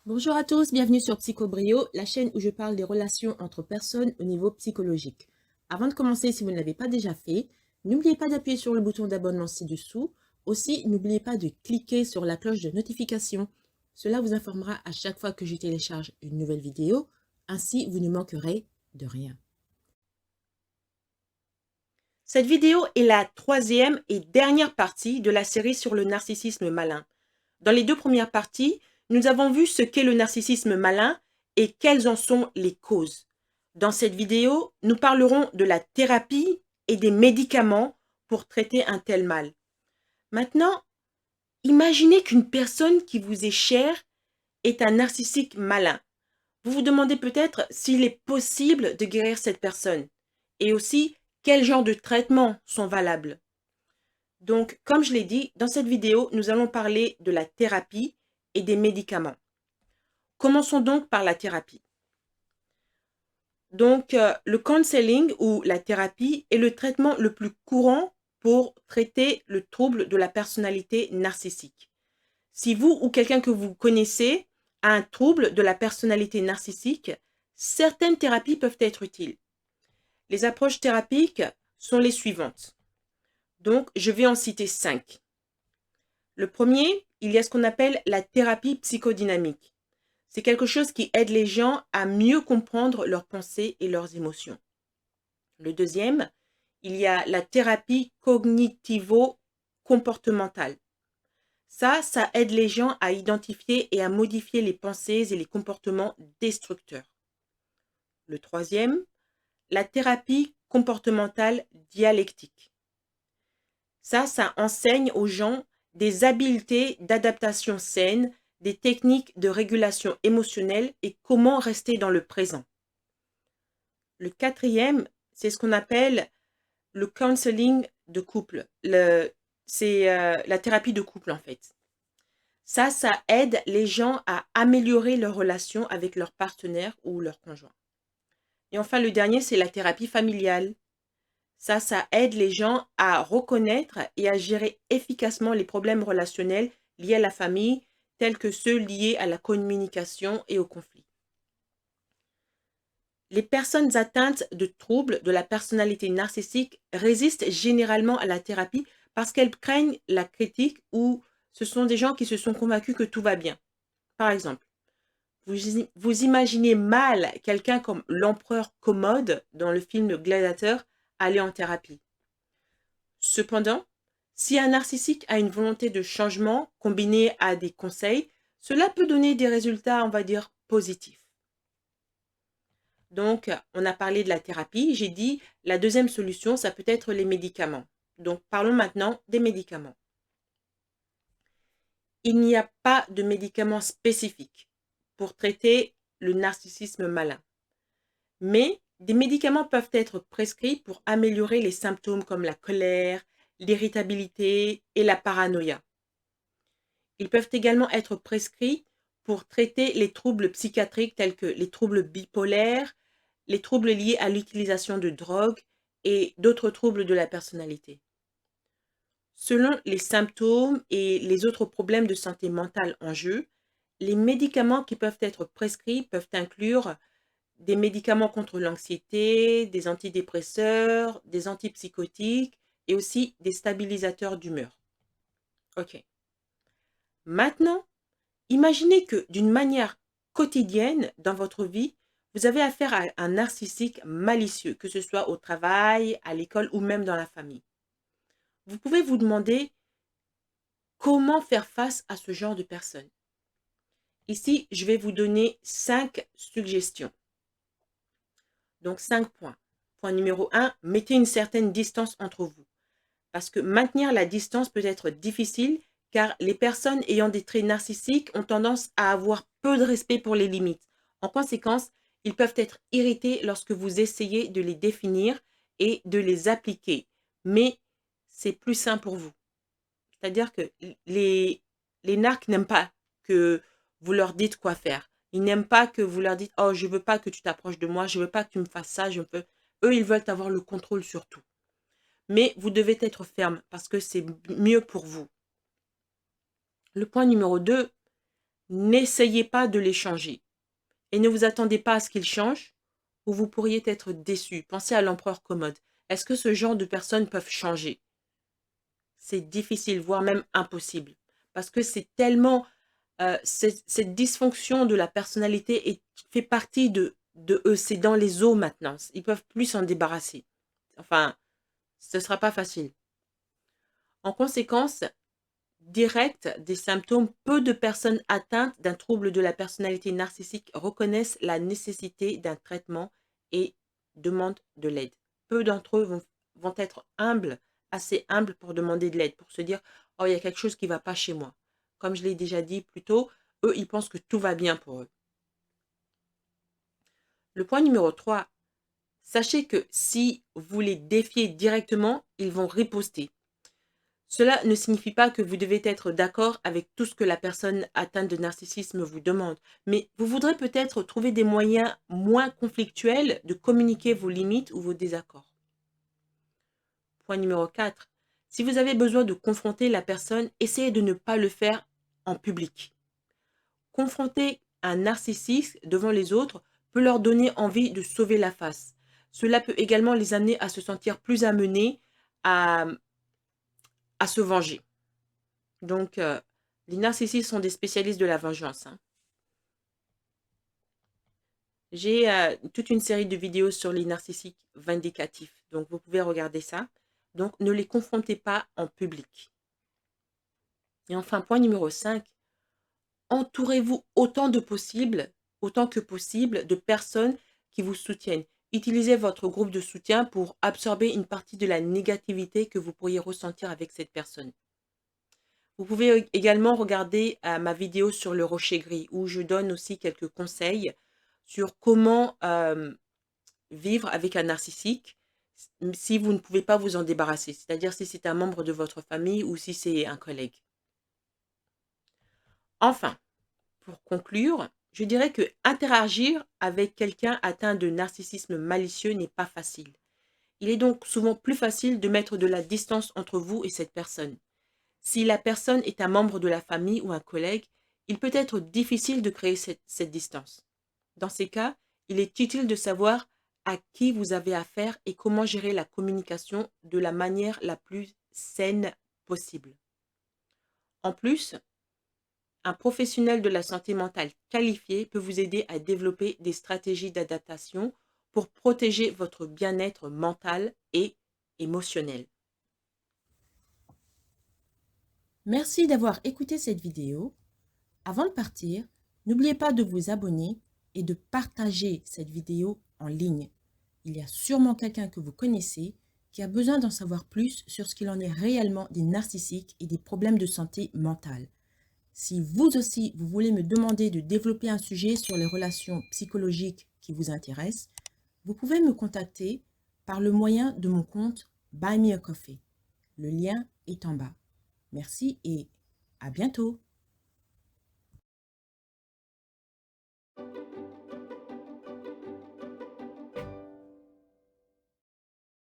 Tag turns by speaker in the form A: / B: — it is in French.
A: Bonjour à tous, bienvenue sur Psychobrio, la chaîne où je parle des relations entre personnes au niveau psychologique. Avant de commencer, si vous ne l'avez pas déjà fait, n'oubliez pas d'appuyer sur le bouton d'abonnement ci-dessous. Aussi, n'oubliez pas de cliquer sur la cloche de notification. Cela vous informera à chaque fois que je télécharge une nouvelle vidéo. Ainsi, vous ne manquerez de rien. Cette vidéo est la troisième et dernière partie de la série sur le narcissisme malin. Dans les deux premières parties, nous avons vu ce qu'est le narcissisme malin et quelles en sont les causes. Dans cette vidéo, nous parlerons de la thérapie et des médicaments pour traiter un tel mal. Maintenant, imaginez qu'une personne qui vous est chère est un narcissique malin. Vous vous demandez peut-être s'il est possible de guérir cette personne et aussi quel genre de traitements sont valables. Donc, comme je l'ai dit, dans cette vidéo, nous allons parler de la thérapie et des médicaments. Commençons donc par la thérapie. Donc, le counseling ou la thérapie est le traitement le plus courant pour traiter le trouble de la personnalité narcissique. Si vous ou quelqu'un que vous connaissez a un trouble de la personnalité narcissique, certaines thérapies peuvent être utiles. Les approches thérapiques sont les suivantes. Donc, je vais en citer 5. Le premier, il y a ce qu'on appelle la thérapie psychodynamique. C'est quelque chose qui aide les gens à mieux comprendre leurs pensées et leurs émotions. Le deuxième, il y a la thérapie cognitivo-comportementale. Ça aide les gens à identifier et à modifier les pensées et les comportements destructeurs. Le troisième, la thérapie comportementale dialectique. Ça enseigne aux gens des habiletés d'adaptation saine, des techniques de régulation émotionnelle et comment rester dans le présent. Le quatrième, c'est ce qu'on appelle le counseling de couple. C'est la thérapie de couple en fait. Ça aide les gens à améliorer leur relation avec leur partenaire ou leur conjoint. Et enfin, le dernier, c'est la thérapie familiale. Ça aide les gens à reconnaître et à gérer efficacement les problèmes relationnels liés à la famille, tels que ceux liés à la communication et au conflit. Les personnes atteintes de troubles de la personnalité narcissique résistent généralement à la thérapie parce qu'elles craignent la critique ou ce sont des gens qui se sont convaincus que tout va bien. Par exemple, vous imaginez mal quelqu'un comme l'empereur Commode dans le film Gladiateur aller en thérapie. Cependant, si un narcissique a une volonté de changement combinée à des conseils, cela peut donner des résultats, on va dire, positifs. Donc, on a parlé de la thérapie. J'ai dit, la deuxième solution, ça peut être les médicaments. Donc, parlons maintenant des médicaments. Il n'y a pas de médicaments spécifiques pour traiter le narcissisme malin. Mais des médicaments peuvent être prescrits pour améliorer les symptômes comme la colère, l'irritabilité et la paranoïa. Ils peuvent également être prescrits pour traiter les troubles psychiatriques tels que les troubles bipolaires, les troubles liés à l'utilisation de drogue et d'autres troubles de la personnalité. Selon les symptômes et les autres problèmes de santé mentale en jeu, les médicaments qui peuvent être prescrits peuvent inclure des médicaments contre l'anxiété, des antidépresseurs, des antipsychotiques et aussi des stabilisateurs d'humeur. Ok. Maintenant, imaginez que d'une manière quotidienne dans votre vie, vous avez affaire à un narcissique malicieux, que ce soit au travail, à l'école ou même dans la famille. Vous pouvez vous demander comment faire face à ce genre de personne. Ici, je vais vous donner 5 suggestions. Donc 5 points. Point numéro 1, mettez une certaine distance entre vous. Parce que maintenir la distance peut être difficile car les personnes ayant des traits narcissiques ont tendance à avoir peu de respect pour les limites. En conséquence, ils peuvent être irrités lorsque vous essayez de les définir et de les appliquer. Mais c'est plus sain pour vous. C'est-à-dire que les narcs n'aiment pas que vous leur dites quoi faire. Ils n'aiment pas que vous leur dites: «Oh, je veux pas que tu t'approches de moi, je veux pas que tu me fasses ça, je veux». Eux, ils veulent avoir le contrôle sur tout. Mais vous devez être ferme parce que c'est mieux pour vous. Le point numéro 2, n'essayez pas de les changer et ne vous attendez pas à ce qu'ils changent ou vous pourriez être déçu. Pensez à l'empereur Commode. Est-ce que ce genre de personnes peuvent changer? C'est difficile, voire même impossible. Parce que c'est tellement... cette dysfonction de la personnalité fait partie de eux. C'est dans les os maintenant. Ils peuvent plus s'en débarrasser. Enfin, ce ne sera pas facile. En conséquence directe des symptômes, peu de personnes atteintes d'un trouble de la personnalité narcissique reconnaissent la nécessité d'un traitement et demandent de l'aide. Peu d'entre eux vont être humbles, assez humbles pour demander de l'aide, pour se dire « Oh, il y a quelque chose qui ne va pas chez moi ». Comme je l'ai déjà dit plus tôt, eux, ils pensent que tout va bien pour eux. Le point numéro 3, sachez que si vous les défiez directement, ils vont riposter. Cela ne signifie pas que vous devez être d'accord avec tout ce que la personne atteinte de narcissisme vous demande, mais vous voudrez peut-être trouver des moyens moins conflictuels de communiquer vos limites ou vos désaccords. Point numéro 4. Si vous avez besoin de confronter la personne, essayez de ne pas le faire en public. Confronter un narcissiste devant les autres peut leur donner envie de sauver la face. Cela peut également les amener à se sentir plus amenés à se venger. Donc, les narcissistes sont des spécialistes de la vengeance, hein. J'ai toute une série de vidéos sur les narcissiques vindicatifs, donc vous pouvez regarder ça. Donc, ne les confrontez pas en public. Et enfin, point numéro 5, entourez-vous autant que possible de personnes qui vous soutiennent. Utilisez votre groupe de soutien pour absorber une partie de la négativité que vous pourriez ressentir avec cette personne. Vous pouvez également regarder ma vidéo sur le rocher gris où je donne aussi quelques conseils sur comment vivre avec un narcissique si vous ne pouvez pas vous en débarrasser, c'est-à-dire si c'est un membre de votre famille ou si c'est un collègue. Enfin, pour conclure, je dirais que interagir avec quelqu'un atteint de narcissisme malicieux n'est pas facile. Il est donc souvent plus facile de mettre de la distance entre vous et cette personne. Si la personne est un membre de la famille ou un collègue, il peut être difficile de créer cette distance. Dans ces cas, il est utile de savoir à qui vous avez affaire et comment gérer la communication de la manière la plus saine possible. En plus, un professionnel de la santé mentale qualifié peut vous aider à développer des stratégies d'adaptation pour protéger votre bien-être mental et émotionnel. Merci d'avoir écouté cette vidéo. Avant de partir, n'oubliez pas de vous abonner et de partager cette vidéo en ligne. Il y a sûrement quelqu'un que vous connaissez qui a besoin d'en savoir plus sur ce qu'il en est réellement des narcissiques et des problèmes de santé mentale. Si vous aussi, vous voulez me demander de développer un sujet sur les relations psychologiques qui vous intéressent, vous pouvez me contacter par le moyen de mon compte Buy Me a Coffee. Le lien est en bas. Merci et à bientôt.